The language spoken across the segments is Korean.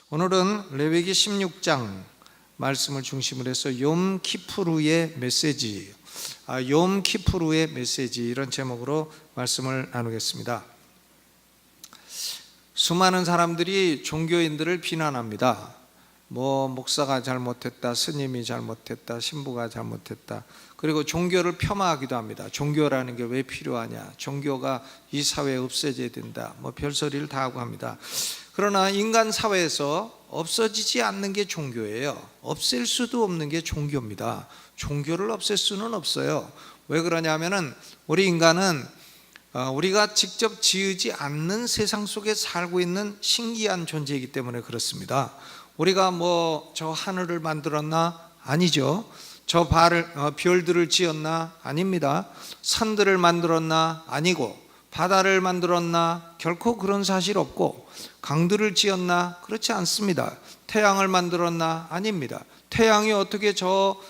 오늘은 레위기 16장 말씀을 중심으로 해서 욤 키푸르의 메시지, 욤 키푸르의 메시지, 이런 제목으로 말씀을 나누겠습니다. 수많은 사람들이 종교인들을 비난합니다. 목사가 잘못했다, 스님이 잘못했다, 신부가 잘못했다. 그리고 종교를 폄하하기도 합니다. 종교라는 게 왜 필요하냐, 종교가 이 사회에 없어져야 된다, 별소리를 다 하고 합니다. 그러나 인간 사회에서 없어지지 않는 게 종교예요. 없앨 수도 없는 게 종교입니다. 종교를 없앨 수는 없어요. 왜 그러냐면은 우리 인간은 우리가 직접 지으지 않는 세상 속에 살고 있는 신기한 존재이기 때문에 그렇습니다. 우리가 저 하늘을 만들었나? 아니죠. 저 별들을 지었나? 아닙니다. 산들을 만들었나? 아니고, 바다를 만들었나? 결코 그런 사실 없고, 강들을 지었나? 그렇지 않습니다. 태양을 만들었나? 아닙니다. 태양이 어떻게 저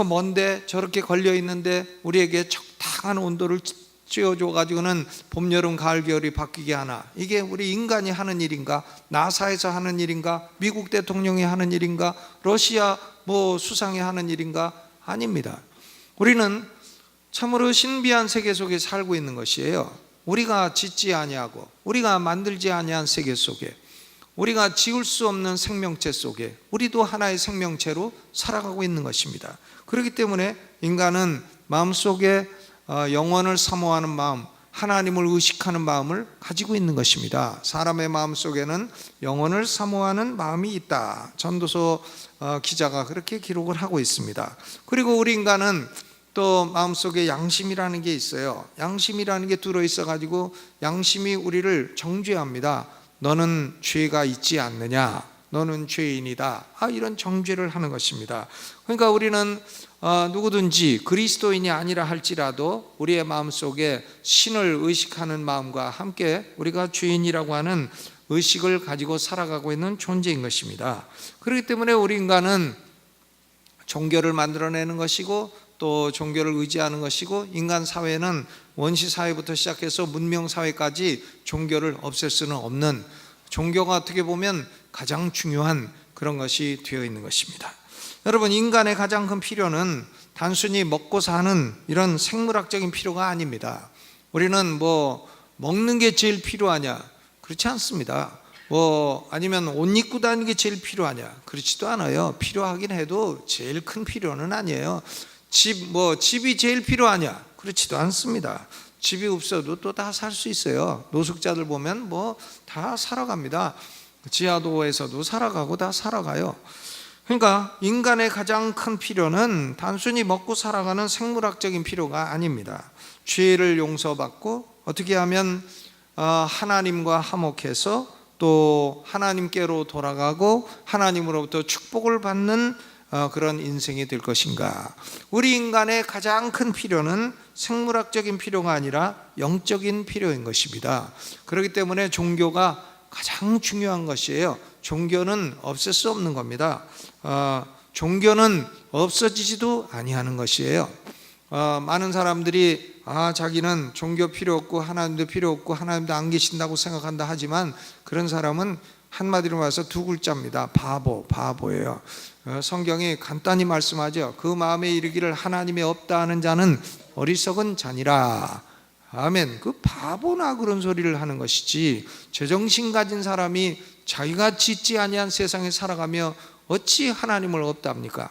먼데 저렇게 걸려 있는데 우리에게 적당한 온도를 쥐어줘 가지고는 봄, 여름, 가을, 겨울이 바뀌게 하나? 이게 우리 인간이 하는 일인가? 나사에서 하는 일인가? 미국 대통령이 하는 일인가? 러시아 수상이 하는 일인가? 아닙니다. 우리는 참으로 신비한 세계 속에 살고 있는 것이에요. 우리가 짓지 아니하고 우리가 만들지 아니한 세계 속에, 우리가 지울 수 없는 생명체 속에 우리도 하나의 생명체로 살아가고 있는 것입니다. 그렇기 때문에 인간은 마음속에 영원을 사모하는 마음, 하나님을 의식하는 마음을 가지고 있는 것입니다. 사람의 마음속에는 영원을 사모하는 마음이 있다. 전도서 기자가 그렇게 기록을 하고 있습니다. 그리고 우리 인간은 또 마음속에 양심이라는 게 있어요. 양심이라는 게 들어있어 가지고 양심이 우리를 정죄합니다. 너는 죄가 있지 않느냐, 너는 죄인이다, 이런 정죄를 하는 것입니다. 그러니까 우리는 누구든지 그리스도인이 아니라 할지라도 우리의 마음속에 신을 의식하는 마음과 함께 우리가 죄인이라고 하는 의식을 가지고 살아가고 있는 존재인 것입니다. 그렇기 때문에 우리 인간은 종교를 만들어내는 것이고 또 종교를 의지하는 것이고, 인간 사회는 원시 사회부터 시작해서 문명 사회까지 종교를 없앨 수는 없는, 종교가 어떻게 보면 가장 중요한 그런 것이 되어 있는 것입니다. 여러분, 인간의 가장 큰 필요는 단순히 먹고 사는 이런 생물학적인 필요가 아닙니다. 우리는 먹는 게 제일 필요하냐? 그렇지 않습니다. 아니면 옷 입고 다니는 게 제일 필요하냐? 그렇지도 않아요. 필요하긴 해도 제일 큰 필요는 아니에요. 집이 제일 필요하냐? 그렇지도 않습니다. 집이 없어도 또 다 살 수 있어요. 노숙자들 보면 다 살아갑니다. 지하도에서도 살아가고 다 살아가요. 그러니까 인간의 가장 큰 필요는 단순히 먹고 살아가는 생물학적인 필요가 아닙니다. 죄를 용서받고 어떻게 하면 하나님과 화목해서 또 하나님께로 돌아가고 하나님으로부터 축복을 받는 그런 인생이 될 것인가? 우리 인간의 가장 큰 필요는 생물학적인 필요가 아니라 영적인 필요인 것입니다. 그렇기 때문에 종교가 가장 중요한 것이에요. 종교는 없앨 수 없는 겁니다. 종교는 없어지지도 아니하는 것이에요. 많은 사람들이 자기는 종교 필요 없고 하나님도 필요 없고 하나님도 안 계신다고 생각한다 하지만, 그런 사람은 한마디로 말해서 두 글자입니다. 바보예요. 성경이 간단히 말씀하죠. 그 마음에 이르기를 하나님이 없다 하는 자는 어리석은 자니라. 아멘. 그 바보나 그런 소리를 하는 것이지, 제정신 가진 사람이 자기가 짓지 아니한 세상에 살아가며 어찌 하나님을 없다 합니까?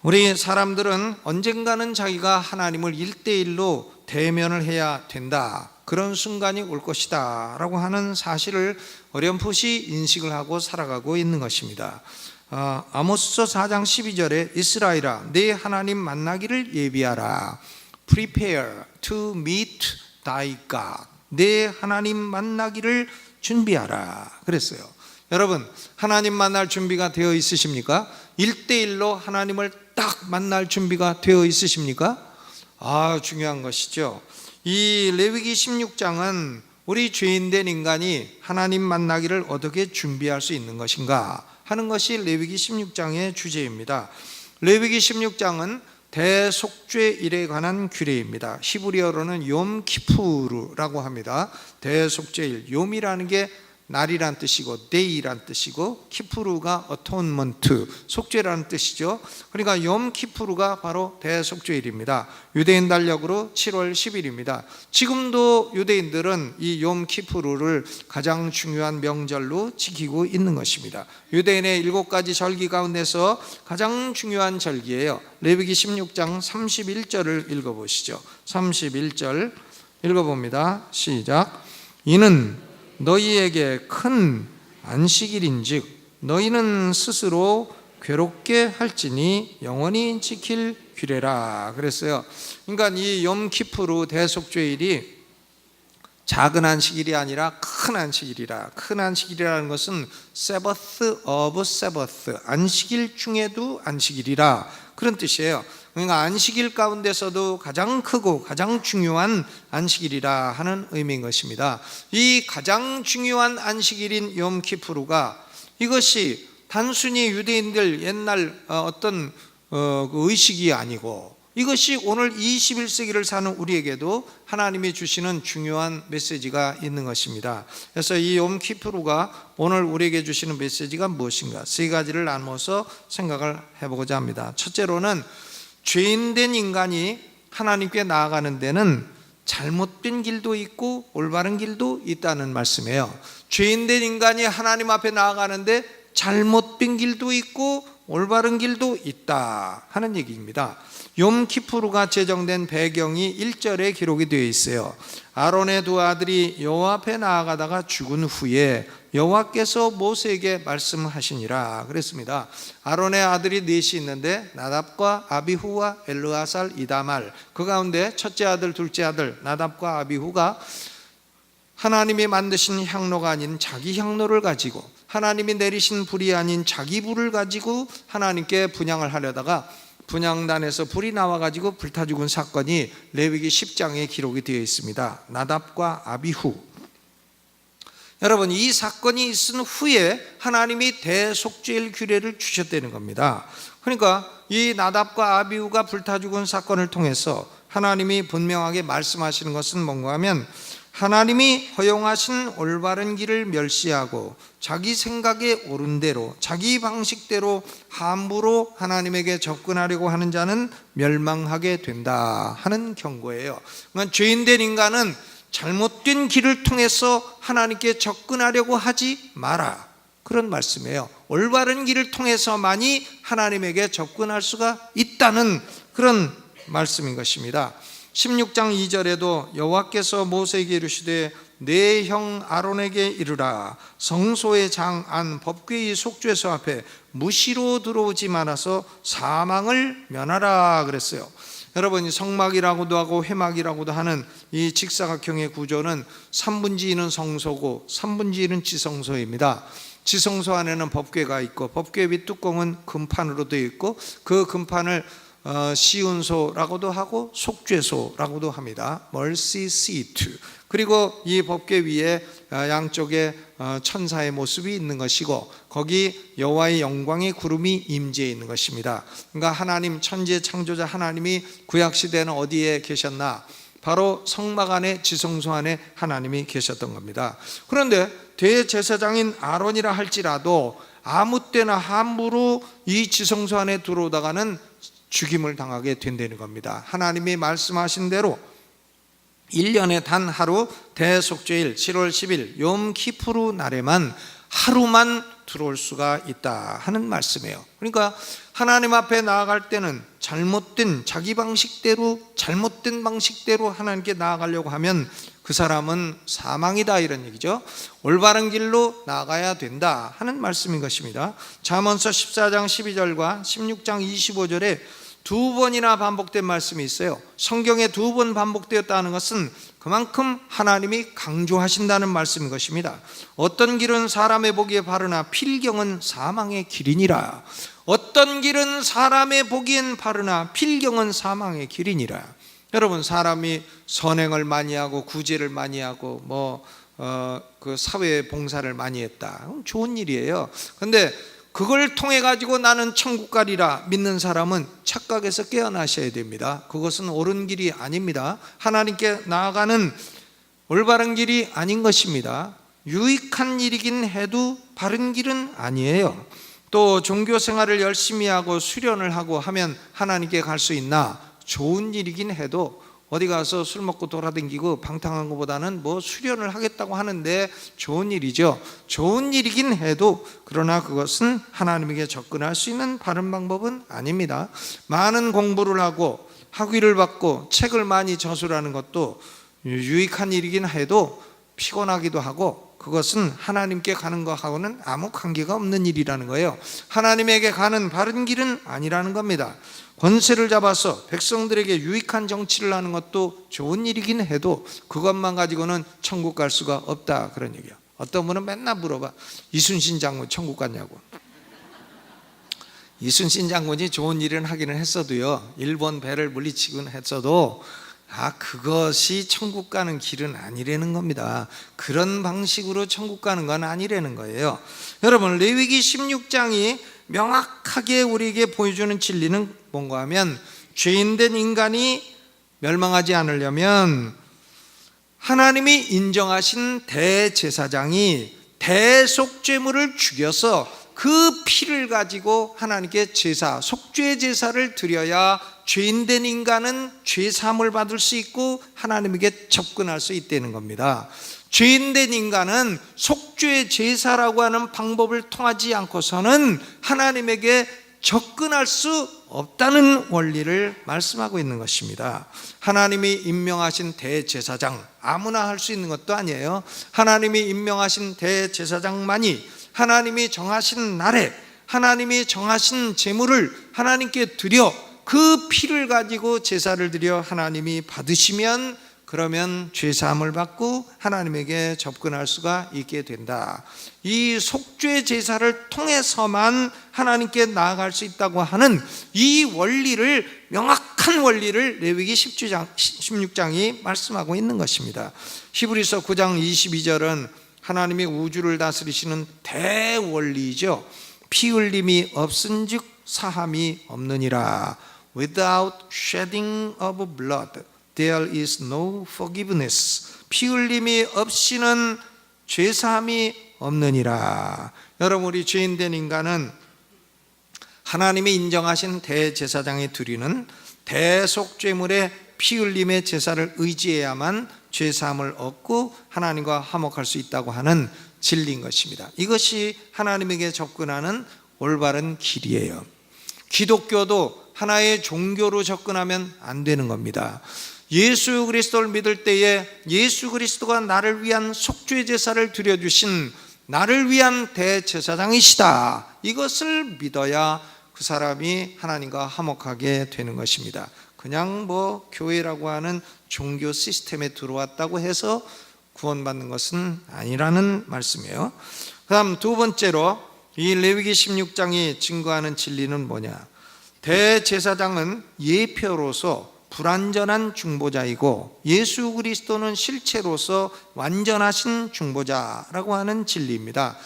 우리 사람들은 언젠가는 자기가 하나님을 1대1로 대면을 해야 된다, 그런 순간이 올 것이다 라고 하는 사실을 어렴풋이 인식을 하고 살아가고 있는 것입니다. 아모스서 4장 12절에 이스라엘아, 내 하나님 만나기를 예비하라. Prepare to meet thy God. 내 하나님 만나기를 준비하라 그랬어요. 여러분, 하나님 만날 준비가 되어 있으십니까? 1대1로 하나님을 딱 만날 준비가 되어 있으십니까? 중요한 것이죠. 이 레위기 16장은 우리 죄인된 인간이 하나님 만나기를 어떻게 준비할 수 있는 것인가 하는 것이 레위기 16장의 주제입니다. 레위기 16장은 대속죄일에 관한 규례입니다. 히브리어로는 욤 키푸르라고 합니다. 대속죄일, 욤이라는 게 날이란 뜻이고 데이란 뜻이고 키푸르가 어톤먼트, 속죄라는 뜻이죠. 그러니까 염 키푸르가 바로 대속죄일입니다. 유대인 달력으로 7월 10일입니다. 지금도 유대인들은 이 염 키푸르를 가장 중요한 명절로 지키고 있는 것입니다. 유대인의 7가지 절기 가운데서 가장 중요한 절기예요. 레위기 16장 31절을 읽어보시죠. 31절 읽어봅니다. 시작. 이는 너희에게 큰 안식일인즉 너희는 스스로 괴롭게 할지니 영원히 지킬 규례라 그랬어요. 그러니까 이 염키푸르 대속죄일이 작은 안식일이 아니라 큰 안식일이라. 큰 안식일이라는 것은 Sabbath of Sabbath, 안식일 중에도 안식일이라 그런 뜻이에요. 그러니까 안식일 가운데서도 가장 크고 가장 중요한 안식일이라 하는 의미인 것입니다. 이 가장 중요한 안식일인 염키푸르가 이것이 단순히 유대인들 옛날 어떤 의식이 아니고 이것이 오늘 21세기를 사는 우리에게도 하나님이 주시는 중요한 메시지가 있는 것입니다. 그래서 이 염키푸르가 오늘 우리에게 주시는 메시지가 무엇인가? 세 가지를 나누어서 생각을 해보고자 합니다. 첫째로는 죄인된 인간이 하나님께 나아가는 데는 잘못된 길도 있고 올바른 길도 있다는 말씀이에요. 죄인된 인간이 하나님 앞에 나아가는데 잘못된 길도 있고 올바른 길도 있다 하는 얘기입니다. 염키푸르가 제정된 배경이 1절에 기록이 되어 있어요. 아론의 두 아들이 여호와 앞에 나아가다가 죽은 후에 여호와께서 모세에게 말씀하시니라 그랬습니다. 아론의 아들이 넷이 있는데 나답과 아비후와 엘르아살, 이다말, 그 가운데 첫째 아들, 둘째 아들 나답과 아비후가 하나님이 만드신 향로가 아닌 자기 향로를 가지고 하나님이 내리신 불이 아닌 자기 불을 가지고 하나님께 분향을 하려다가 분향단에서 불이 나와가지고 불타 죽은 사건이 레위기 10장에 기록이 되어 있습니다. 나답과 아비후. 여러분, 이 사건이 있은 후에 하나님이 대속죄일 규례를 주셨다는 겁니다. 그러니까 이 나답과 아비후가 불타 죽은 사건을 통해서 하나님이 분명하게 말씀하시는 것은 뭔가 하면 하나님이 허용하신 올바른 길을 멸시하고 자기 생각에 옳은 대로 자기 방식대로 함부로 하나님에게 접근하려고 하는 자는 멸망하게 된다 하는 경고예요. 그러니까 죄인된 인간은 잘못된 길을 통해서 하나님께 접근하려고 하지 마라 그런 말씀이에요. 올바른 길을 통해서만이 하나님에게 접근할 수가 있다는 그런 말씀인 것입니다. 16장 2절에도 여호와께서 모세에게 이르시되 내 형 아론에게 이르라 성소의 장 안 법궤의 속죄소 앞에 무시로 들어오지 말아서 사망을 면하라 그랬어요. 여러분, 성막이라고도 하고 회막이라고도 하는 이 직사각형의 구조는 3분지 2는 성소고 3분지 1은 지성소입니다. 지성소 안에는 법궤가 있고 법궤 윗뚜껑은 금판으로 되어 있고 그 금판을 시운소라고도 하고 속죄소라고도 합니다. Mercy Seat. 그리고 이 법궤 위에 양쪽에 천사의 모습이 있는 것이고 거기 여호와의 영광의 구름이 임재해 있는 것입니다. 그러니까 하나님, 천지의 창조자 하나님이 구약시대는 어디에 계셨나? 바로 성막 안에, 지성소 안에 하나님이 계셨던 겁니다. 그런데 대제사장인 아론이라 할지라도 아무 때나 함부로 이 지성소 안에 들어오다가는 죽임을 당하게 된다는 겁니다. 하나님이 말씀하신 대로 1년에 단 하루 대속죄일 7월 10일 염키푸르 날에만 하루만 들어올 수가 있다 하는 말씀이에요. 그러니까 하나님 앞에 나아갈 때는 잘못된 자기 방식대로 잘못된 방식대로 하나님께 나아가려고 하면 그 사람은 사망이다 이런 얘기죠. 올바른 길로 나아가야 된다 하는 말씀인 것입니다. 잠언서 14장 12절과 16장 25절에 두 번이나 반복된 말씀이 있어요. 성경에 두 번 반복되었다는 것은 그만큼 하나님이 강조하신다는 말씀인 것입니다. 어떤 길은 사람의 보기에 바르나 필경은 사망의 길이니라. 어떤 길은 사람의 보기엔 바르나 필경은 사망의 길이니라. 여러분, 사람이 선행을 많이 하고 구제를 많이 하고 그 사회 봉사를 많이 했다. 좋은 일이에요. 그런데 그걸 통해 가지고 나는 천국 가리라 믿는 사람은 착각에서 깨어나셔야 됩니다. 그것은 옳은 길이 아닙니다. 하나님께 나아가는 올바른 길이 아닌 것입니다. 유익한 일이긴 해도 바른 길은 아니에요. 또 종교 생활을 열심히 하고 수련을 하고 하면 하나님께 갈 수 있나? 좋은 일이긴 해도 어디 가서 술 먹고 돌아다니고 방탕한 것보다는 뭐 수련을 하겠다고 하는데 좋은 일이죠. 좋은 일이긴 해도 그러나 그것은 하나님에게 접근할 수 있는 바른 방법은 아닙니다. 많은 공부를 하고 학위를 받고 책을 많이 저술하는 것도 유익한 일이긴 해도 피곤하기도 하고 그것은 하나님께 가는 것하고는 아무 관계가 없는 일이라는 거예요. 하나님에게 가는 바른 길은 아니라는 겁니다. 권세를 잡아서 백성들에게 유익한 정치를 하는 것도 좋은 일이긴 해도 그것만 가지고는 천국 갈 수가 없다, 그런 얘기예요. 어떤 분은 맨날 물어봐. 이순신 장군 천국 갔냐고. 이순신 장군이 좋은 일은 하기는 했어도요, 일본 배를 물리치곤 했어도 그것이 천국 가는 길은 아니라는 겁니다. 그런 방식으로 천국 가는 건 아니라는 거예요. 여러분, 레위기 16장이 명확하게 우리에게 보여주는 진리는 뭔가 하면, 죄인된 인간이 멸망하지 않으려면 하나님이 인정하신 대제사장이 대속죄물을 죽여서 그 피를 가지고 하나님께 제사, 속죄 제사를 드려야 죄인된 인간은 죄 사함을 받을 수 있고 하나님에게 접근할 수 있다는 겁니다. 죄인된 인간은 속죄 제사라고 하는 방법을 통하지 않고서는 하나님에게 접근할 수 없다는 원리를 말씀하고 있는 것입니다. 하나님이 임명하신 대제사장, 아무나 할 수 있는 것도 아니에요. 하나님이 임명하신 대제사장만이 하나님이 정하신 날에 하나님이 정하신 제물을 하나님께 드려 그 피를 가지고 제사를 드려 하나님이 받으시면, 그러면 죄사함을 받고 하나님에게 접근할 수가 있게 된다. 이 속죄 제사를 통해서만 하나님께 나아갈 수 있다고 하는 이 원리를, 명확한 원리를 레위기 16장이 말씀하고 있는 것입니다. 히브리서 9장 22절은 하나님이 우주를 다스리시는 대원리죠. 피 흘림이 없은즉 사함이 없느니라. Without shedding of blood there is no forgiveness. 피 흘림이 없이는 죄사함이 없느니라. 여러분, 우리 죄인된 인간은 하나님이 인정하신 대제사장이 드리는 대속죄물의 피 흘림의 제사를 의지해야만 죄사함을 얻고 하나님과 화목할 수 있다고 하는 진리인 것입니다. 이것이 하나님에게 접근하는 올바른 길이에요. 기독교도 하나의 종교로 접근하면 안 되는 겁니다. 예수 그리스도를 믿을 때에 예수 그리스도가 나를 위한 속죄 제사를 드려주신 나를 위한 대제사장이시다, 이것을 믿어야 그 사람이 하나님과 화목하게 되는 것입니다. 그냥 교회라고 하는 종교 시스템에 들어왔다고 해서 구원받는 것은 아니라는 말씀이에요. 그 다음 두 번째로 이 레위기 16장이 증거하는 진리는 뭐냐? 대제사장은 예표로서 불완전한 중보자이고 예수 그리스도는 실체로서 완전하신 중보자라고 하는 진리입니다.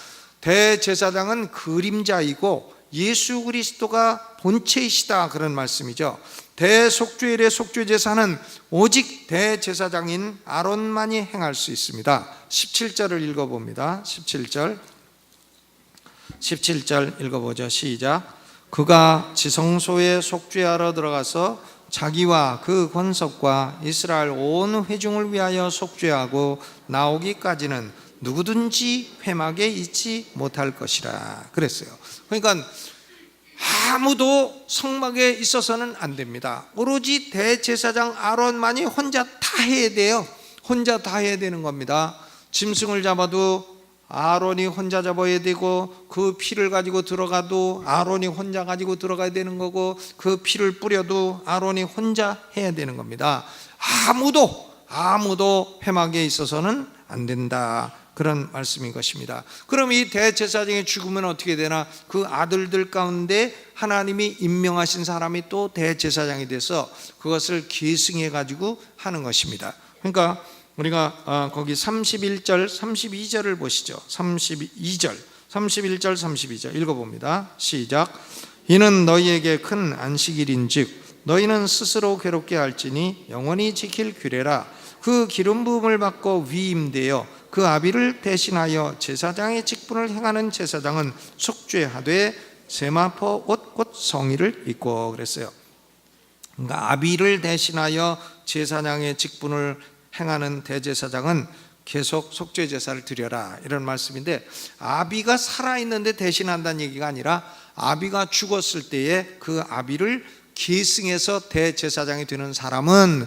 대제사장은 그림자이고 예수 그리스도가 본체이시다, 그런 말씀이죠. 대속죄일의 속죄제사는 오직 대제사장인 아론만이 행할 수 있습니다. 17절을 읽어봅니다. 17절 읽어보죠. 시작. 그가 지성소에 속죄하러 들어가서 자기와 그 권속과 이스라엘 온 회중을 위하여 속죄하고 나오기까지는 누구든지 회막에 있지 못할 것이라 그랬어요. 그러니까 아무도 성막에 있어서는 안 됩니다. 오로지 대제사장 아론만이 혼자 다 해야 돼요. 혼자 다 해야 되는 겁니다. 짐승을 잡아도 아론이 혼자 잡아야 되고, 그 피를 가지고 들어가도 아론이 혼자 가지고 들어가야 되는 거고, 그 피를 뿌려도 아론이 혼자 해야 되는 겁니다. 아무도 회막에 있어서는 안 된다, 그런 말씀인 것입니다. 그럼 이 대제사장이 죽으면 어떻게 되나? 그 아들들 가운데 하나님이 임명하신 사람이 또 대제사장이 돼서 그것을 계승해 가지고 하는 것입니다. 그러니까 우리가 거기 31절 32절을 보시죠. 31절 32절 읽어봅니다. 시작. 이는 너희에게 큰 안식일인즉 너희는 스스로 괴롭게 할지니 영원히 지킬 규례라. 그 기름 부음을 받고 위임되어 그 아비를 대신하여 제사장의 직분을 행하는 제사장은 속죄하되 세마포 옷 곧 성의를 입고 그랬어요. 그러니까 아비를 대신하여 제사장의 직분을 행하는 대제사장은 계속 속죄 제사를 드려라, 이런 말씀인데, 아비가 살아있는데 대신한다는 얘기가 아니라 아비가 죽었을 때에 그 아비를 계승해서 대제사장이 되는 사람은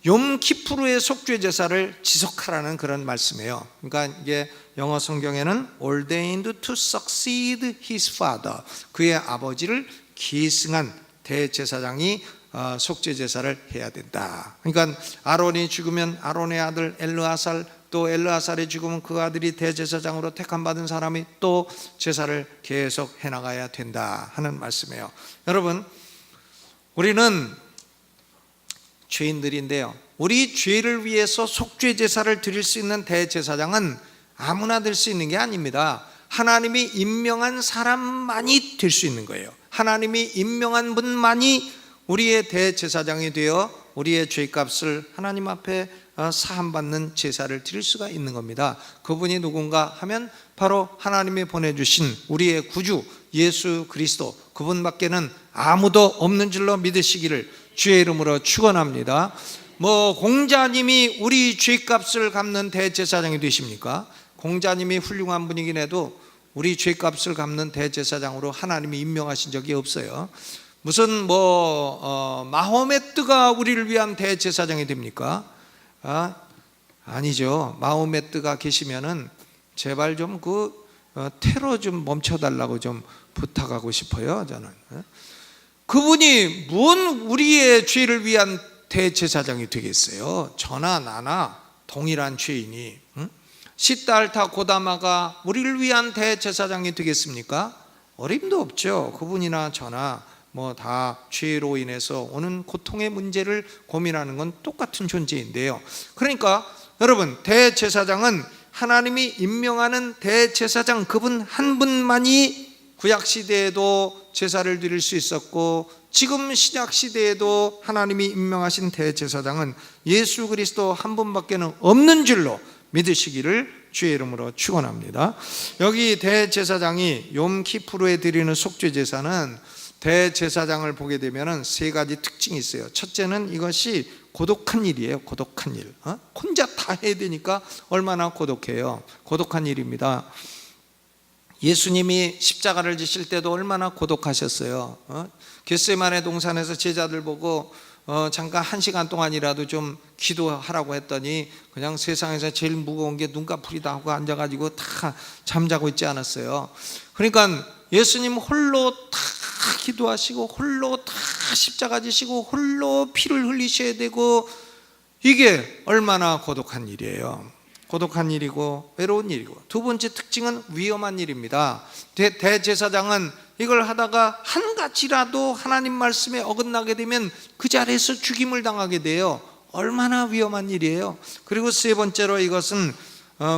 욤키푸르의 속죄 제사를 지속하라는 그런 말씀이에요. 그러니까 이게 영어 성경에는 ordained to succeed his father, 그의 아버지를 계승한 대제사장이 속죄 제사를 해야 된다. 그러니까 아론이 죽으면 아론의 아들 엘르아살, 또 엘르아살이 죽으면 그 아들이 대제사장으로 택함 받은 사람이 또 제사를 계속 해나가야 된다 하는 말씀이에요. 여러분, 우리는 죄인들인데요, 우리 죄를 위해서 속죄 제사를 드릴 수 있는 대제사장은 아무나 될 수 있는 게 아닙니다. 하나님이 임명한 사람만이 될 수 있는 거예요. 하나님이 임명한 분만이 우리의 대제사장이 되어 우리의 죄값을 하나님 앞에 사함받는 제사를 드릴 수가 있는 겁니다. 그분이 누군가 하면 바로 하나님이 보내주신 우리의 구주 예수 그리스도, 그분밖에는 아무도 없는 줄로 믿으시기를 주의 이름으로 축원합니다. 공자님이 우리 죄값을 갚는 대제사장이 되십니까? 공자님이 훌륭한 분이긴 해도 우리 죄값을 갚는 대제사장으로 하나님이 임명하신 적이 없어요. 무슨 마호메트가 우리를 위한 대제사장이 됩니까? 아니죠. 마호메트가 계시면은 제발 좀 테러 좀 멈춰달라고 좀 부탁하고 싶어요, 저는. 그분이 뭔 우리의 죄를 위한 대제사장이 되겠어요? 저나 나나 동일한 죄인이. 시달타 고다마가 우리를 위한 대제사장이 되겠습니까? 어림도 없죠. 그분이나 저나 다 죄로 인해서 오는 고통의 문제를 고민하는 건 똑같은 존재인데요. 그러니까 여러분, 대제사장은 하나님이 임명하는 대제사장, 그분 한 분만이 구약시대에도 제사를 드릴 수 있었고, 지금 신약시대에도 하나님이 임명하신 대제사장은 예수 그리스도 한 분밖에는 없는 줄로 믿으시기를 주의 이름으로 축원합니다. 여기 대제사장이 욤키푸르에 드리는 속죄 제사는, 대제사장을 보게 되면 세 가지 특징이 있어요. 첫째는 이것이 고독한 일이에요. 고독한 일. 혼자 다 해야 되니까 얼마나 고독해요. 고독한 일입니다. 예수님이 십자가를 지실 때도 얼마나 고독하셨어요. 겟세마네 동산에서 제자들 보고 잠깐 1시간 동안이라도 좀 기도하라고 했더니 그냥 세상에서 제일 무거운 게 눈꺼풀이 다 하고 앉아가지고 다 잠자고 있지 않았어요. 그러니까 예수님 홀로 다 기도하시고 홀로 다 십자가 지시고 홀로 피를 흘리셔야 되고, 이게 얼마나 고독한 일이에요. 고독한 일이고 외로운 일이고, 두 번째 특징은 위험한 일입니다. 대제사장은 이걸 하다가 한 가지라도 하나님 말씀에 어긋나게 되면 그 자리에서 죽임을 당하게 돼요. 얼마나 위험한 일이에요. 그리고 세 번째로 이것은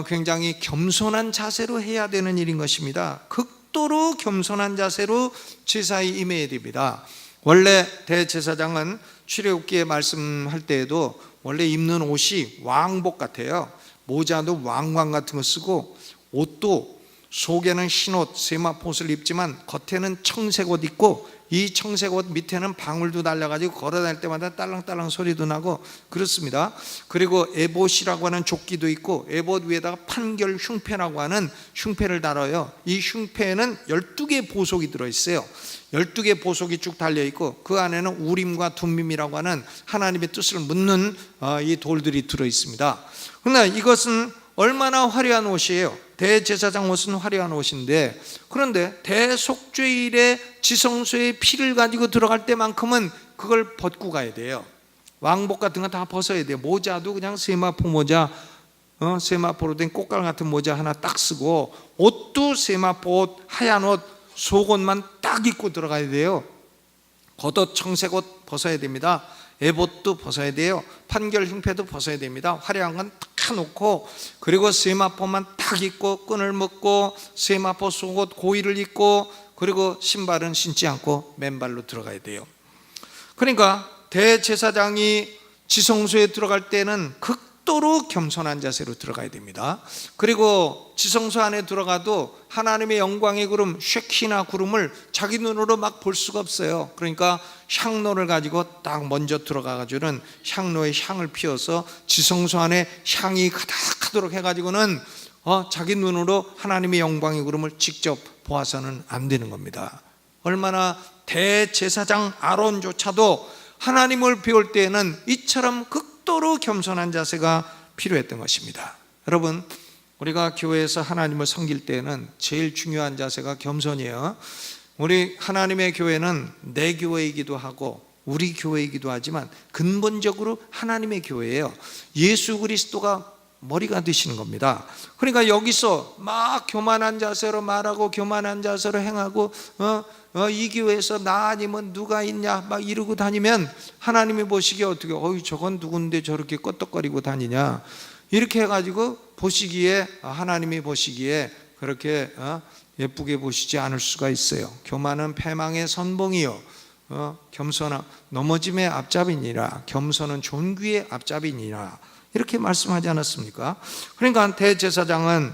굉장히 겸손한 자세로 해야 되는 일인 것입니다. 극도로 겸손한 자세로 제사에 임해야 됩니다. 원래 대제사장은 출애굽기에 말씀할 때에도 원래 입는 옷이 왕복 같아요. 모자도 왕관 같은 거 쓰고, 옷도 속에는 흰옷 세마포옷을 입지만 겉에는 청색 옷 입고, 이 청색 옷 밑에는 방울도 달려가지고 걸어다닐 때마다 딸랑딸랑 소리도 나고 그렇습니다. 그리고 에봇이라고 하는 조끼도 있고, 에봇 위에다가 판결 흉패라고 하는 흉패를 달아요. 이 흉패에는 12개 보석이 들어있어요. 12개 보석이 쭉 달려있고, 그 안에는 우림과 둠밈이라고 하는 하나님의 뜻을 묻는 이 돌들이 들어있습니다. 그러나 이것은 얼마나 화려한 옷이에요. 대제사장 옷은 화려한 옷인데, 그런데 대속죄일에 지성소에 피를 가지고 들어갈 때만큼은 그걸 벗고 가야 돼요. 왕복 같은 거 다 벗어야 돼요. 모자도 그냥 세마포 모자, 세마포로 된 꽃갈 같은 모자 하나 딱 쓰고, 옷도 세마포 옷, 하얀 옷, 속옷만 딱 입고 들어가야 돼요. 겉옷 청색 옷 벗어야 됩니다. 에봇도 벗어야 돼요. 판결 흉패도 벗어야 됩니다. 화려한 건 딱 놓고, 그리고 세마포만 딱 입고 끈을 묶고 세마포 속옷 고이를 입고, 그리고 신발은 신지 않고 맨발로 들어가야 돼요. 그러니까 대제사장이 지성소에 들어갈 때는 극도로 겸손한 자세로 들어가야 됩니다. 그리고 지성소 안에 들어가도 하나님의 영광의 구름, 쉐키나 구름을 자기 눈으로 막 볼 수가 없어요. 그러니까 향로를 가지고 딱 먼저 들어가가지고는 향로에 향을 피워서 지성소 안에 향이 가득하도록 해가지고는 자기 눈으로 하나님의 영광의 구름을 직접 보아서는 안 되는 겁니다. 얼마나 대제사장 아론조차도 하나님을 배울 때에는 이처럼 극도로 겸손한 자세가 필요했던 것입니다. 여러분, 우리가 교회에서 하나님을 섬길 때에는 제일 중요한 자세가 겸손이에요. 우리 하나님의 교회는 내 교회이기도 하고 우리 교회이기도 하지만 근본적으로 하나님의 교회예요. 예수 그리스도가 머리가 되시는 겁니다. 그러니까 여기서 막 교만한 자세로 말하고 교만한 자세로 행하고 이 교회에서 나 아니면 누가 있냐 막 이러고 다니면 하나님이 보시기에 어떻게 저건 누군데 저렇게 껐덕거리고 다니냐 이렇게 해가지고 보시기에 하나님이 보시기에 그렇게 예쁘게 보시지 않을 수가 있어요. 교만은 패망의 선봉이요 겸손은 넘어짐의 앞잡이니라 겸손은 존귀의 앞잡이니라 이렇게 말씀하지 않았습니까? 그러니까 대제사장은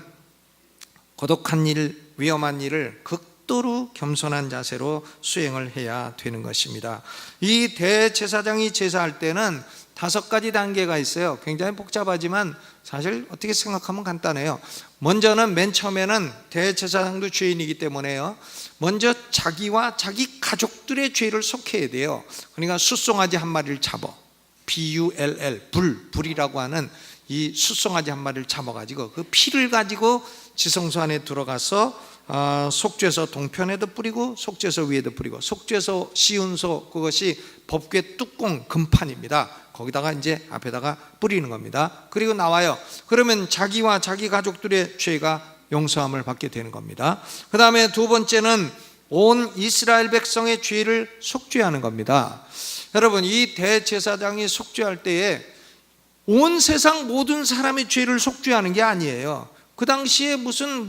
고독한 일, 위험한 일을 극도로 겸손한 자세로 수행을 해야 되는 것입니다. 이 대제사장이 제사할 때는 5가지 단계가 있어요. 굉장히 복잡하지만 사실 어떻게 생각하면 간단해요. 먼저는 맨 처음에는 대제사장도 죄인이기 때문에요. 먼저 자기와 자기 가족들의 죄를 속해야 돼요. 그러니까 숫송아지 한 마리를 잡아 BULL 불이라고 하는 이 숫송아지 한 마리를 잡아가지고 그 피를 가지고 지성소 안에 들어가서 속죄소 동편에도 뿌리고 속죄소 위에도 뿌리고 속죄소 시운소 그것이 법궤 뚜껑 금판입니다. 거기다가 이제 앞에다가 뿌리는 겁니다. 그리고 나와요. 그러면 자기와 자기 가족들의 죄가 용서함을 받게 되는 겁니다. 그 다음에 두 번째는 온 이스라엘 백성의 죄를 속죄하는 겁니다. 여러분, 이 대제사장이 속죄할 때에 온 세상 모든 사람의 죄를 속죄하는 게 아니에요. 그 당시에 무슨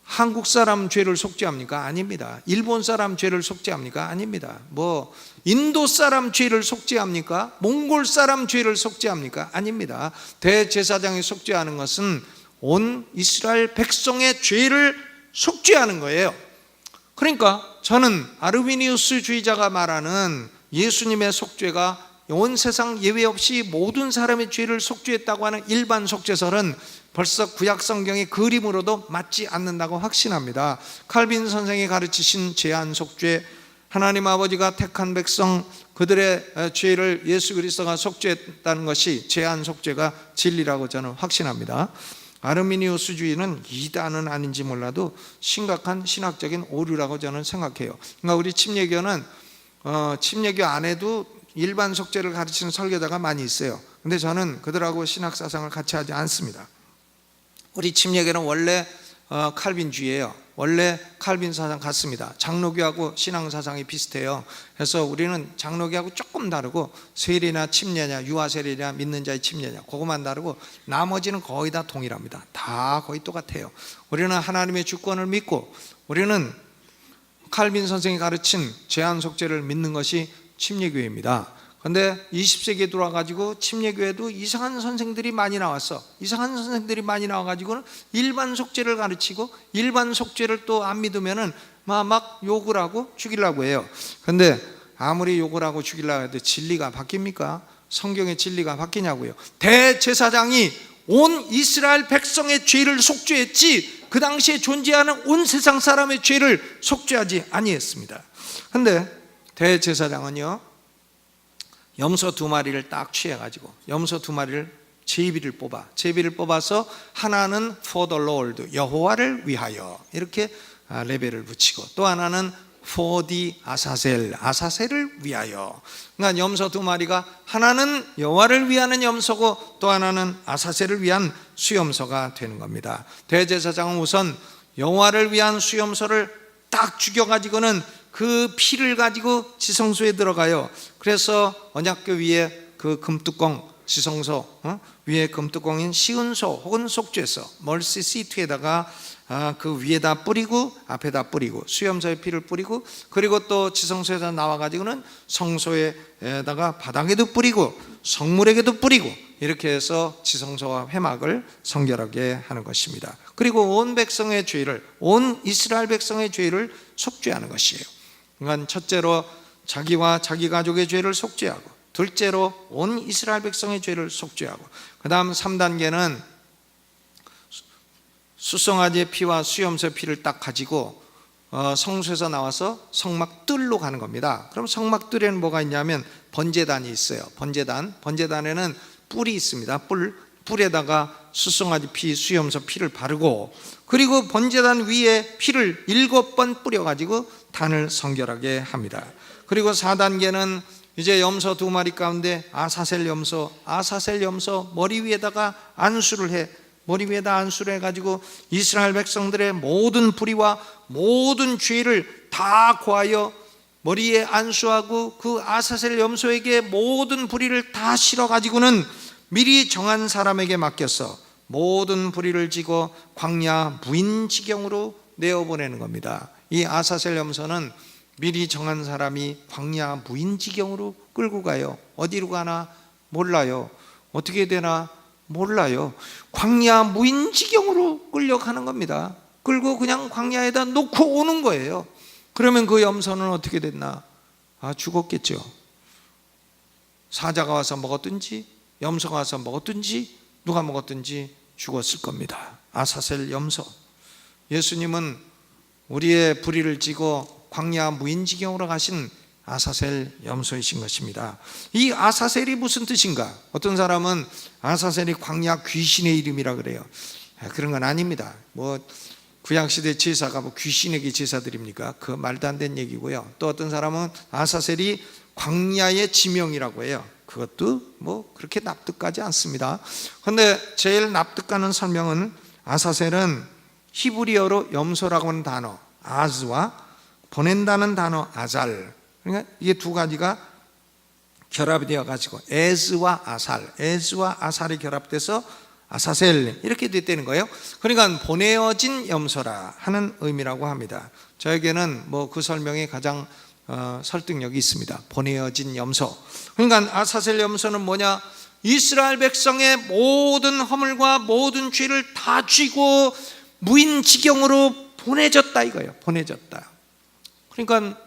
한국 사람 죄를 속죄합니까? 아닙니다. 일본 사람 죄를 속죄합니까? 아닙니다. 인도 사람 죄를 속죄합니까? 몽골 사람 죄를 속죄합니까? 아닙니다. 대제사장이 속죄하는 것은 온 이스라엘 백성의 죄를 속죄하는 거예요. 그러니까 저는 아르미니우스 주의자가 말하는 예수님의 속죄가 온 세상 예외 없이 모든 사람의 죄를 속죄했다고 하는 일반 속죄설은 벌써 구약 성경의 그림으로도 맞지 않는다고 확신합니다. 칼빈 선생이 가르치신 제한 속죄, 하나님 아버지가 택한 백성 그들의 죄를 예수 그리스도가 속죄했다는 것이 제한 속죄가 진리라고 저는 확신합니다. 아르미니우스주의는 이단은 아닌지 몰라도 심각한 신학적인 오류라고 저는 생각해요. 그러니까 우리 침례교는 침례교 안에도 일반 속죄를 가르치는 설교자가 많이 있어요. 근데 저는 그들하고 신학사상을 같이 하지 않습니다. 우리 침례교는 원래 칼빈주의예요. 원래 칼빈 사상 같습니다. 장로교하고 신앙사상이 비슷해요. 그래서 우리는 장로교하고 조금 다르고 세례나 침례냐 유아 세례냐 믿는 자의 침례냐 그것만 다르고 나머지는 거의 다 동일합니다. 다 거의 똑같아요. 우리는 하나님의 주권을 믿고 우리는 칼빈 선생이 가르친 제한 속죄를 믿는 것이 침례교회입니다. 그런데 20세기에 들어와가지고 침례교회도 이상한 선생들이 많이 나왔어. 이상한 선생들이 많이 나와가지고는 일반 속죄를 가르치고 일반 속죄를 또 안 믿으면은 막 욕을 하고 죽이려고 해요. 그런데 아무리 욕을 하고 죽이려고 해도 진리가 바뀝니까? 성경의 진리가 바뀌냐고요. 대제사장이 온 이스라엘 백성의 죄를 속죄했지 그 당시에 존재하는 온 세상 사람의 죄를 속죄하지 아니했습니다. 그런데 대제사장은요 염소 2마리를 딱 취해가지고 염소 2마리를 제비를 뽑아서 하나는 for the Lord 여호와를 위하여 이렇게 레벨을 붙이고 또 하나는 for the 아사셀을 위하여. 그러니까 염소 2마리가 하나는 여호와를 위하는 염소고 또 하나는 아사셀을 위한 수염소가 되는 겁니다. 대제사장은 우선 여호와를 위한 수염소를 딱 죽여가지고는 그 피를 가지고 지성소에 들어가요. 그래서 언약궤 위에 그 금뚜껑 지성소 위에 금뚜껑인 시은소 혹은 속죄소 멀시 시트에다가 그 위에다 뿌리고 앞에다 뿌리고 수염소에 피를 뿌리고 그리고 또 지성소에서 나와가지고는 성소에다가 바닥에도 뿌리고 성물에게도 뿌리고 이렇게 해서 지성소와 회막을 성결하게 하는 것입니다. 그리고 온 백성의 죄를, 온 이스라엘 백성의 죄를 속죄하는 것이에요. 그러니까 첫째로 자기와 자기 가족의 죄를 속죄하고, 둘째로 온 이스라엘 백성의 죄를 속죄하고, 그 다음 3단계는 수송아지의 피와 수염소의 피를 딱 가지고 성소에서 나와서 성막뜰로 가는 겁니다. 그럼 성막뜰에는 뭐가 있냐면 번제단이 있어요. 번제단에는 뿔이 있습니다. 뿔에다가 수송아지 피, 수염소 피를 바르고, 그리고 번제단 위에 피를 7번 뿌려가지고 단을 성결하게 합니다. 그리고 4단계는 이제 염소 2마리 가운데 아사셀 염소 머리 위에다가 안수를 해. 머리 위에다 안수를 해가지고 이스라엘 백성들의 모든 불의와 모든 죄를 다 고하여 머리에 안수하고 그 아사셀 염소에게 모든 불의를 다 실어가지고는 미리 정한 사람에게 맡겨서 모든 불의를 지고 광야 무인지경으로 내어보내는 겁니다. 이 아사셀 염소는 미리 정한 사람이 광야 무인지경으로 끌고 가요. 어디로 가나 몰라요. 어떻게 되나 몰라요. 광야 무인지경으로 끌려가는 겁니다. 끌고 그냥 광야에다 놓고 오는 거예요. 그러면 그 염소는 어떻게 됐나? 죽었겠죠. 사자가 와서 먹었든지 염소가 와서 먹었든지 누가 먹었든지 죽었을 겁니다. 아사셀 염소. 예수님은 우리의 불의를 지고 광야 무인지경으로 가신 아사셀 염소이신 것입니다. 이 아사셀이 무슨 뜻인가? 어떤 사람은 아사셀이 광야 귀신의 이름이라 그래요. 그런 건 아닙니다. 구약시대 제사가 귀신에게 제사 드립니까? 그 말도 안 되는 얘기고요. 또 어떤 사람은 아사셀이 광야의 지명이라고 해요. 그것도 그렇게 납득하지 않습니다. 그런데 제일 납득가는 설명은 아사셀은 히브리어로 염소라고 하는 단어 아즈와 보낸다는 단어 아잘, 그러니까 이게 두 가지가 결합이 되어가지고 에즈와 아살이 결합돼서 아사셀 이렇게 됐다는 거예요. 그러니까 보내어진 염소라 하는 의미라고 합니다. 저에게는 그 설명이 가장 설득력이 있습니다. 보내어진 염소. 그러니까 아사셀 염소는 뭐냐? 이스라엘 백성의 모든 허물과 모든 죄를 다 쥐고 무인지경으로 보내졌다 이거예요. 보내졌다. 그러니까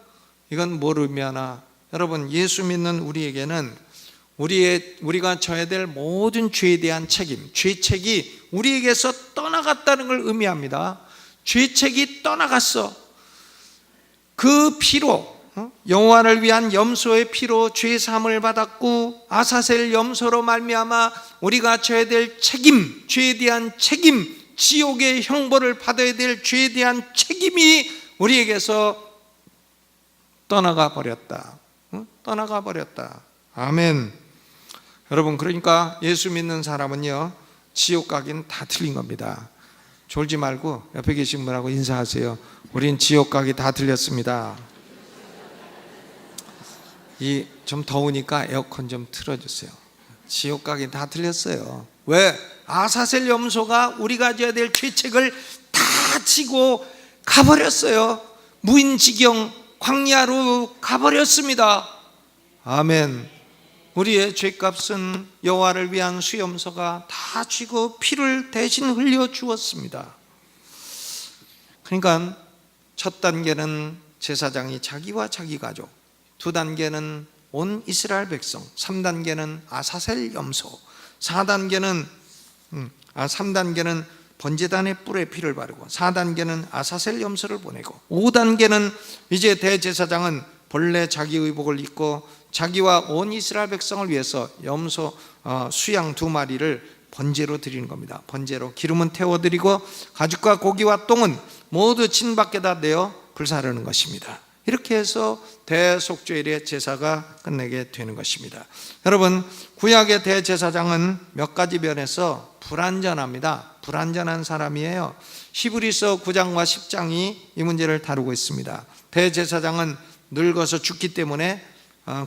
이건 뭘 의미하나? 여러분, 예수 믿는 우리에게는 우리가 져야 될 모든 죄에 대한 책임, 죄책이 우리에게서 떠나갔다는 걸 의미합니다. 죄책이 떠나갔어. 그 피로, 여호와를 위한 염소의 피로 죄 사함을 받았고, 아사셀 염소로 말미암아 우리가 져야 될 책임, 죄에 대한 책임, 지옥의 형벌을 받아야 될 죄에 대한 책임이 우리에게서 떠나가 버렸다. 떠나가 버렸다. 아멘. 여러분, 그러니까 예수 믿는 사람은요, 지옥 가긴 다 틀린 겁니다. 졸지 말고 옆에 계신 분하고 인사하세요. 우린 지옥 가기 다 틀렸습니다. 좀 더우니까 에어컨 좀 틀어주세요. 지옥 가긴 다 틀렸어요. 왜? 아사셀 염소가 우리가 져야 될 죄책을 다 지고 가버렸어요. 무인지경 광야로 가버렸습니다. 아멘. 우리의 죄값은 여호와를 위한 수염소가 다 쥐고 피를 대신 흘려 주었습니다. 그러니까 첫 단계는 제사장이 자기와 자기 가족, 두 단계는 온 이스라엘 백성, 3단계는 아사셀 염소, 3단계는 번제단의 뿔에 피를 바르고, 4단계는 아사셀 염소를 보내고, 5단계는 이제 대제사장은 본래 자기 의복을 입고 자기와 온 이스라엘 백성을 위해서 염소 수양 2마리를 번제로 드리는 겁니다. 번제로 기름은 태워드리고 가죽과 고기와 똥은 모두 진 밖에다 내어 불사르는 것입니다. 이렇게 해서 대속죄일의 제사가 끝내게 되는 것입니다. 여러분, 구약의 대제사장은 몇 가지 면에서 불완전합니다. 불완전한 사람이에요. 히브리서 9장과 10장이 이 문제를 다루고 있습니다. 대제사장은 늙어서 죽기 때문에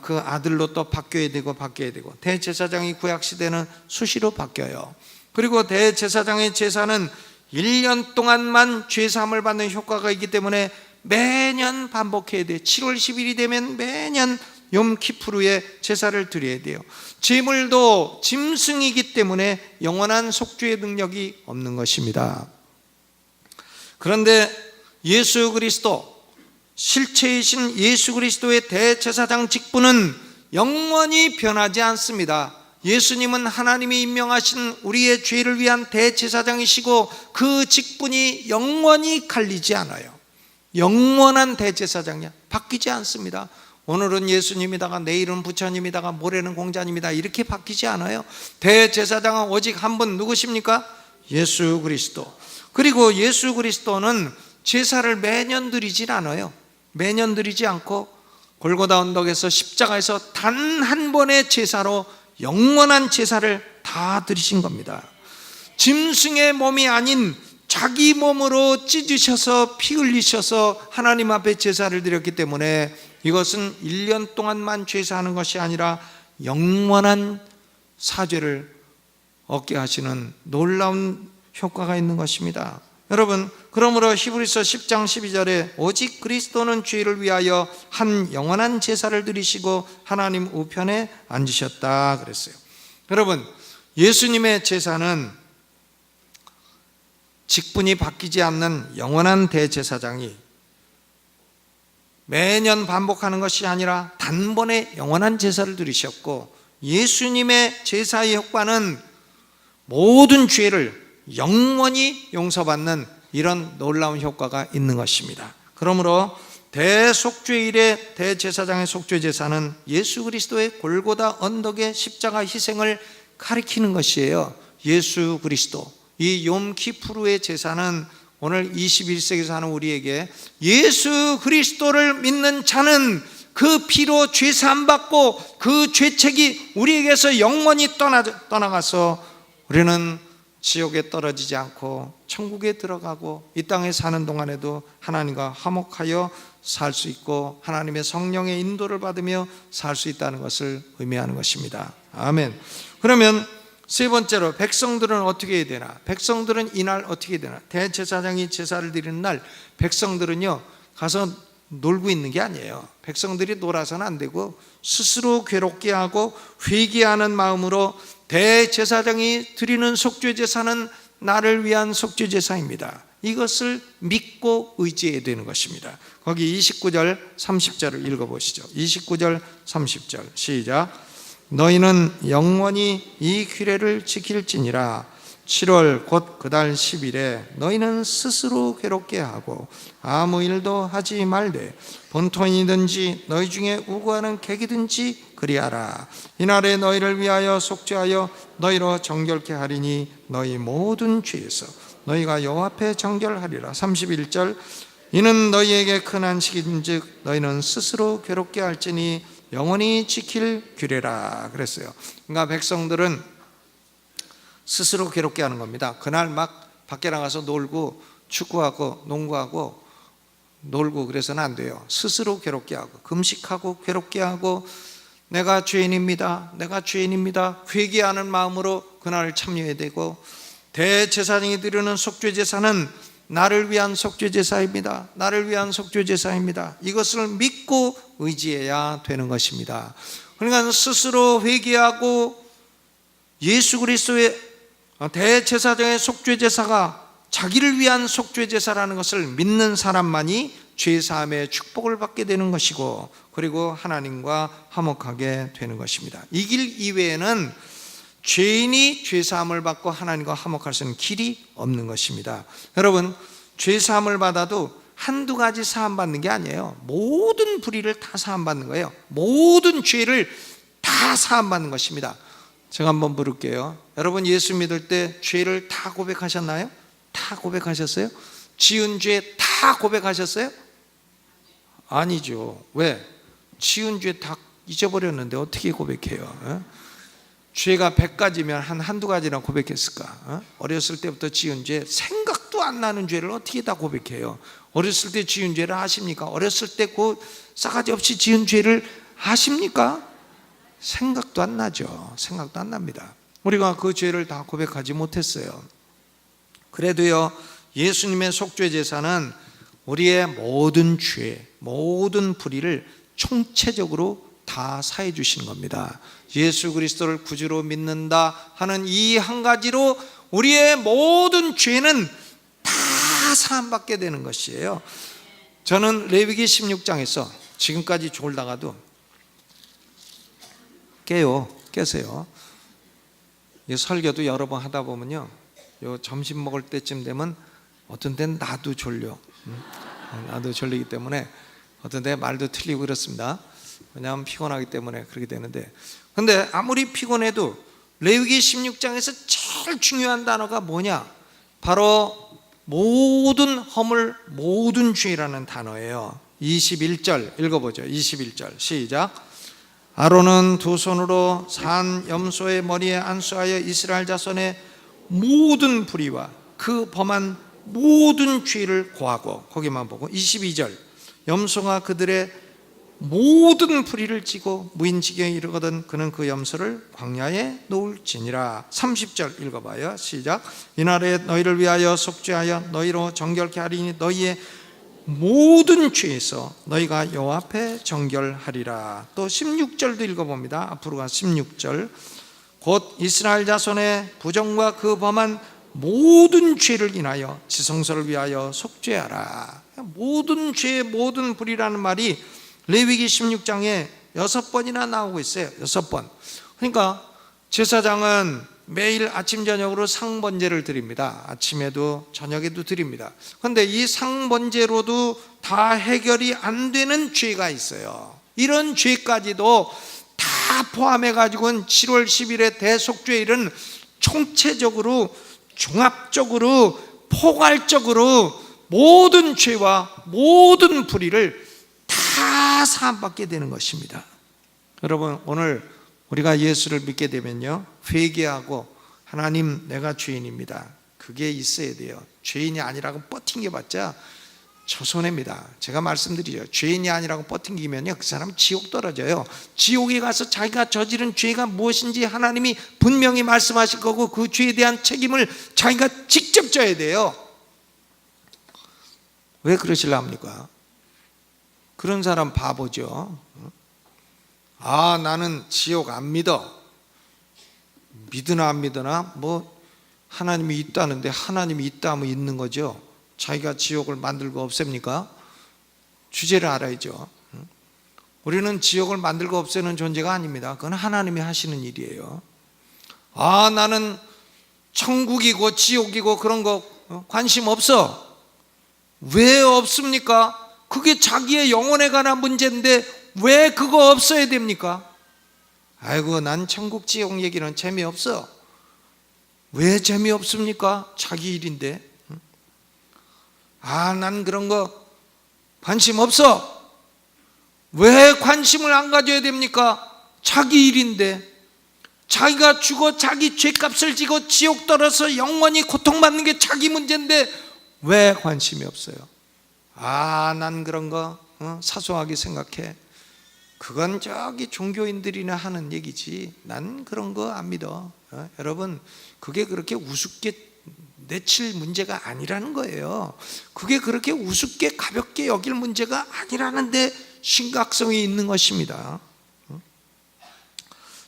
그 아들로 또 바뀌어야 되고 대제사장이 구약시대는 수시로 바뀌어요. 그리고 대제사장의 제사는 1년 동안만 죄사함을 받는 효과가 있기 때문에 매년 반복해야 돼요. 7월 10일이 되면 매년 욤키푸르에 제사를 드려야 돼요. 제물도 짐승이기 때문에 영원한 속죄의 능력이 없는 것입니다. 그런데 예수 그리스도, 실체이신 예수 그리스도의 대제사장 직분은 영원히 변하지 않습니다. 예수님은 하나님이 임명하신 우리의 죄를 위한 대제사장이시고 그 직분이 영원히 갈리지 않아요. 영원한 대제사장이야. 바뀌지 않습니다. 오늘은 예수님이다가 내일은 부처님이다가 모레는 공자님이다 이렇게 바뀌지 않아요. 대제사장은 오직 한 분, 누구십니까? 예수 그리스도. 그리고 예수 그리스도는 제사를 매년 드리질 않아요. 매년 드리지 않고 골고다 언덕에서 십자가에서 단 한 번의 제사로 영원한 제사를 다 드리신 겁니다. 짐승의 몸이 아닌 자기 몸으로 찢으셔서 피 흘리셔서 하나님 앞에 제사를 드렸기 때문에 이것은 1년 동안만 제사하는 것이 아니라 영원한 사죄를 얻게 하시는 놀라운 효과가 있는 것입니다. 여러분, 그러므로 히브리서 10장 12절에 오직 그리스도는 죄를 위하여 한 영원한 제사를 드리시고 하나님 우편에 앉으셨다 그랬어요. 여러분, 예수님의 제사는 직분이 바뀌지 않는 영원한 대제사장이 매년 반복하는 것이 아니라 단번에 영원한 제사를 드리셨고, 예수님의 제사의 효과는 모든 죄를 영원히 용서받는 이런 놀라운 효과가 있는 것입니다. 그러므로 대속죄일의 대제사장의 속죄제사는 예수 그리스도의 골고다 언덕의 십자가 희생을 가리키는 것이에요. 예수 그리스도, 이 욤키푸르의 제사는 오늘 21세기 사는 우리에게 예수 그리스도를 믿는 자는 그 피로 죄사함 받고 그 죄책이 우리에게서 영원히 떠나가서 우리는 지옥에 떨어지지 않고 천국에 들어가고 이 땅에 사는 동안에도 하나님과 화목하여 살 수 있고 하나님의 성령의 인도를 받으며 살 수 있다는 것을 의미하는 것입니다. 아멘. 그러면 세 번째로 백성들은 어떻게 해야 되나? 백성들은 이날 어떻게 해야 되나? 대제사장이 제사를 드리는 날 백성들은요 가서 놀고 있는 게 아니에요. 백성들이 놀아서는 안 되고 스스로 괴롭게 하고 회개하는 마음으로 대제사장이 드리는 속죄제사는 나를 위한 속죄제사입니다. 이것을 믿고 의지해야 되는 것입니다. 거기 29절 30절을 읽어보시죠. 29절 30절 시작. 너희는 영원히 이 규례를 지킬지니라. 7월 곧 그달 10일에 너희는 스스로 괴롭게 하고 아무 일도 하지 말되 본토인이든지 너희 중에 우고하는 객이든지 그리하라. 이날에 너희를 위하여 속죄하여 너희로 정결케 하리니 너희 모든 죄에서 너희가 여호와 앞에 정결하리라. 31절 이는 너희에게 큰 안식인즉 너희는 스스로 괴롭게 할지니 영원히 지킬 규례라 그랬어요. 그러니까 백성들은 스스로 괴롭게 하는 겁니다. 그날 막 밖에 나가서 놀고 축구하고 농구하고 놀고 그래서는 안 돼요. 스스로 괴롭게 하고 금식하고 괴롭게 하고 내가 죄인입니다. 내가 죄인입니다. 회개하는 마음으로 그날을 참여해야 되고, 대제사장이 드리는 속죄제사는 나를 위한 속죄제사입니다. 나를 위한 속죄제사입니다. 이것을 믿고 의지해야 되는 것입니다. 그러니까 스스로 회개하고 예수 그리스도의 대제사장의 속죄제사가 자기를 위한 속죄제사라는 것을 믿는 사람만이 죄사함의 축복을 받게 되는 것이고, 그리고 하나님과 화목하게 되는 것입니다. 이 길 이외에는 죄인이 죄사함을 받고 하나님과 화목할 수 있는 길이 없는 것입니다. 여러분, 죄사함을 받아도 한두 가지 사함 받는 게 아니에요. 모든 불의를 다 사함 받는 거예요. 모든 죄를 다 사함 받는 것입니다. 제가 한번 부를게요. 여러분, 예수 믿을 때 죄를 다 고백하셨나요? 다 고백하셨어요? 지은 죄 다 고백하셨어요? 아니죠. 왜? 지은 죄 다 잊어버렸는데 어떻게 고백해요? 죄가 100가지면 한두 가지나 고백했을까? 어렸을 때부터 지은 죄, 생각도 안 나는 죄를 어떻게 다 고백해요? 어렸을 때 지은 죄를 아십니까? 어렸을 때 그 싸가지 없이 지은 죄를 아십니까? 생각도 안 나죠. 생각도 안 납니다. 우리가 그 죄를 다 고백하지 못했어요. 그래도요, 예수님의 속죄 제사는 우리의 모든 죄, 모든 불의를 총체적으로 다 사해 주신 겁니다. 예수 그리스도를 구주로 믿는다 하는 이 한 가지로 우리의 모든 죄는 다 사함받게 되는 것이에요. 저는 레위기 16장에서 지금까지 졸다가도 깨세요. 이 설교도 여러 번 하다 보면요, 요 점심 먹을 때쯤 되면 어떤 데는 나도 졸려. 나도 졸리기 때문에 어떤 데 말도 틀리고 그렇습니다. 왜냐하면 피곤하기 때문에 그렇게 되는데, 근데 아무리 피곤해도 레위기 16장에서 제일 중요한 단어가 뭐냐? 바로 모든 허물, 모든 죄라는 단어예요. 21절 읽어보죠. 21절 시작. 아론은 두 손으로 산 염소의 머리에 안수하여 이스라엘 자손의 모든 불의와 그 범한 모든 죄를 고하고, 거기만 보고 22절 염소가 그들의 모든 불의를 지고 무인지경에 이르거든 그는 그 염소를 광야에 놓을지니라. 30절 읽어봐요. 시작. 이날에 너희를 위하여 속죄하여 너희로 정결케 하리니 너희의 모든 죄에서 너희가 여호와 앞에 정결하리라. 또 16절도 읽어봅니다. 앞으로 가 16절. 곧 이스라엘 자손의 부정과 그 범한 모든 죄를 인하여 지성소를 위하여 속죄하라. 모든 죄, 모든 불의라는 말이 레위기 16장에 6번이나 나오고 있어요. 6번. 그러니까 제사장은 매일 아침 저녁으로 상번제를 드립니다. 아침에도 저녁에도 드립니다. 그런데 이 상번제로도 다 해결이 안 되는 죄가 있어요. 이런 죄까지도 다 포함해 가지고는 7월 10일의 대속죄일은 총체적으로, 종합적으로, 포괄적으로 모든 죄와 모든 불의를 다 사함받게 되는 것입니다. 여러분, 오늘 우리가 예수를 믿게 되면요, 회개하고 하나님 내가 죄인입니다, 그게 있어야 돼요. 죄인이 아니라고 뻗팅겨봤자 저 손해입니다. 제가 말씀드리죠. 죄인이 아니라고 뻗팅기면요, 그 사람은 지옥 떨어져요. 지옥에 가서 자기가 저지른 죄가 무엇인지 하나님이 분명히 말씀하실 거고 그 죄에 대한 책임을 자기가 직접 져야 돼요. 왜 그러실라 합니까? 그런 사람 바보죠. 아, 나는 지옥 안 믿어. 믿으나 안 믿으나 뭐 하나님이 있다는데 하나님이 있다 하면 있는 거죠. 자기가 지옥을 만들고 없앱니까? 주제를 알아야죠. 우리는 지옥을 만들고 없애는 존재가 아닙니다. 그건 하나님이 하시는 일이에요. 아, 나는 천국이고 지옥이고 그런 거 관심 없어. 왜 없습니까? 그게 자기의 영혼에 관한 문제인데 왜 그거 없어야 됩니까? 아이고, 난 천국 지옥 얘기는 재미없어. 왜 재미없습니까? 자기 일인데. 아, 난 그런 거 관심 없어. 왜 관심을 안 가져야 됩니까? 자기 일인데. 자기가 죽어 자기 죄값을 지고 지옥 떨어서 영원히 고통받는 게 자기 문제인데 왜 관심이 없어요? 아, 난 그런 거 사소하게 생각해. 그건 저기 종교인들이나 하는 얘기지. 난 그런 거 안 믿어. 여러분, 그게 그렇게 우습게 내칠 문제가 아니라는 거예요. 그게 그렇게 우습게 가볍게 여길 문제가 아니라는데 심각성이 있는 것입니다.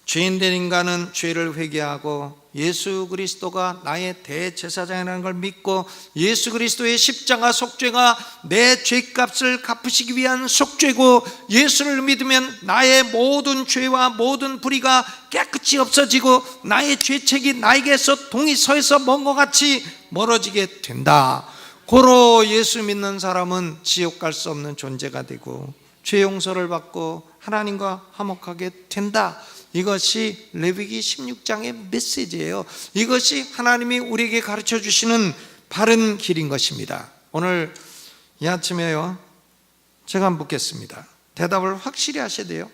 죄인된 인간은 죄를 회개하고 예수 그리스도가 나의 대제사장이라는 걸 믿고 예수 그리스도의 십자가 속죄가 내 죄값을 갚으시기 위한 속죄고, 예수를 믿으면 나의 모든 죄와 모든 불의가 깨끗이 없어지고 나의 죄책이 나에게서 동이 서에서 먼 것 같이 멀어지게 된다. 고로 예수 믿는 사람은 지옥 갈 수 없는 존재가 되고 죄 용서를 받고 하나님과 화목하게 된다. 이것이 레위기 16장의 메시지예요. 이것이 하나님이 우리에게 가르쳐 주시는 바른 길인 것입니다. 오늘 이 아침에요, 제가 한번 묻겠습니다. 대답을 확실히 하셔야 돼요.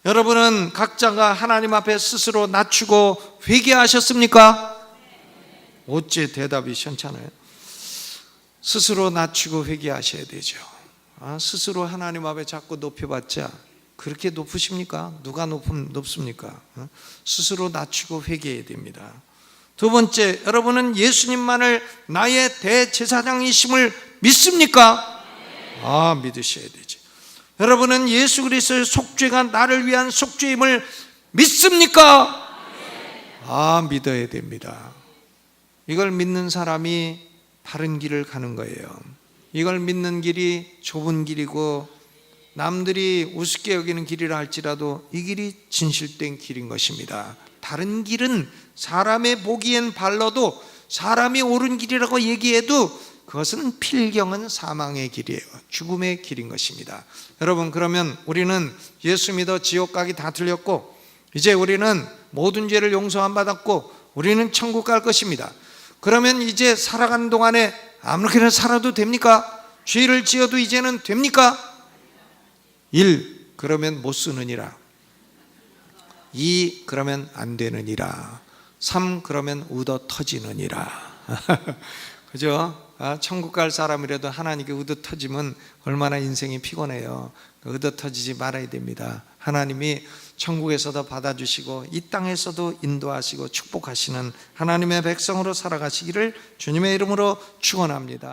여러분은 각자가 하나님 앞에 스스로 낮추고 회개하셨습니까? 어째 대답이 시원찮아요? 스스로 낮추고 회개하셔야 되죠. 스스로 하나님 앞에 자꾸 높여봤자 그렇게 높으십니까? 누가 높습니까? 스스로 낮추고 회개해야 됩니다. 두 번째, 여러분은 예수님만을 나의 대제사장이심을 믿습니까? 믿으셔야 되지. 여러분은 예수 그리스도의 속죄가 나를 위한 속죄임을 믿습니까? 믿어야 됩니다. 이걸 믿는 사람이 바른 길을 가는 거예요. 이걸 믿는 길이 좁은 길이고 남들이 우습게 여기는 길이라 할지라도 이 길이 진실된 길인 것입니다. 다른 길은 사람의 보기엔 발러도 사람이 옳은 길이라고 얘기해도 그것은 필경은 사망의 길이에요. 죽음의 길인 것입니다. 여러분, 그러면 우리는 예수 믿어 지옥 가기 다 틀렸고 이제 우리는 모든 죄를 용서 안 받았고 우리는 천국 갈 것입니다. 그러면 이제 살아가는 동안에 아무렇게나 살아도 됩니까? 죄를 지어도 이제는 됩니까? 1. 그러면 못 쓰느니라. 2. 그러면 안 되느니라. 3. 그러면 ud어 터지느니라. 그죠? 천국 갈 사람이라도 하나님께 ud어 터지면 얼마나 인생이 피곤해요. ud어 터지지 말아야 됩니다. 하나님이 천국에서도 받아주시고 이 땅에서도 인도하시고 축복하시는 하나님의 백성으로 살아가시기를 주님의 이름으로 축원합니다.